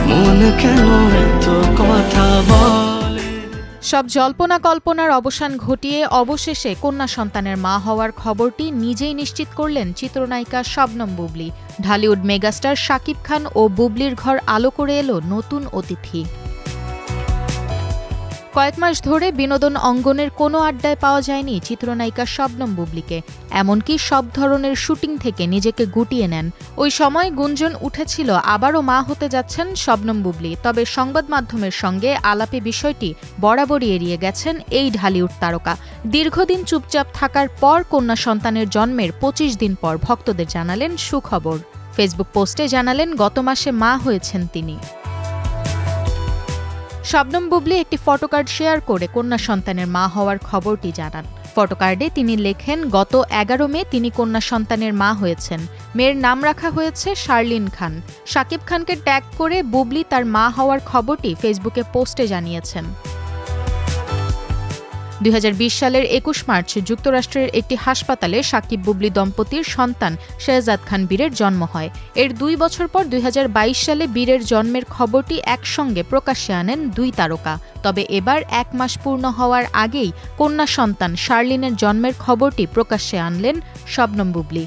মন কেন এত কথা বলে। সব জল্পনা কল্পনার অবসান ঘটিয়ে অবশেষে কন্যা সন্তানের মা হওয়ার খবরটি নিজেই নিশ্চিত করলেন চিত্রনায়িকা শবনম বুবলী। ঢালিউড মেগাস্টার শাকিব খান ও বুবলীর ঘর আলো করে এলো নতুন অতিথি। কয়েক মাস ধরে বিনোদন অঙ্গনের কোনো আড্ডায় পাওয়া যায়নি চিত্রনায়িকা শবনম বুবলীকে। এমনকি সব ধরনের শুটিং থেকে নিজেকে গুটিয়ে নেন। ওই সময় গুঞ্জন উঠেছিল আবারও মা হতে যাচ্ছেন শবনম বুবলী। তবে সংবাদ মাধ্যমের সঙ্গে আলাপে বিষয়টি বরাবরই এড়িয়ে গেছেন এই ঢালিউড তারকা। দীর্ঘদিন চুপচাপ থাকার পর কন্যা সন্তানের জন্মের ২৫ দিন পর ভক্তদের জানালেন সুখবর। ফেসবুক পোস্টে জানালেন গত মাসে মা হয়েছেন তিনি। শবনম বুবলী একটি ফটোকার্ড শেয়ার করে কন্যা সন্তানের মা হওয়ার খবরটি জানান। ফটোকার্ডে তিনি লেখেন, গত ১১ মে তিনি কন্যা সন্তানের মা হয়েছেন। মেয়ের নাম রাখা হয়েছে শার্লিন খান। শাকিব খানকে ট্যাগ করে বুবলী তার মা হওয়ার খবরটি ফেসবুকে পোস্টে জানিয়েছেন। ২০২০ সালের ২১ মার্চ যুক্তরাষ্ট্রের একটি হাসপাতালে শাকিব বুবলী দম্পতির সন্তান শেহজাদ খান বীরের জন্ম হয়। এর ২ বছর পর ২০২২ সালে বীরের জন্মের খবরটি একসঙ্গে প্রকাশ্যে আনেন দুই তারকা। তবে এবার ১ মাস পূর্ণ হওয়ার আগেই কন্যা সন্তান শার্লিনের জন্মের খবরটি প্রকাশ্যে আনলেন শবনম বুবলী।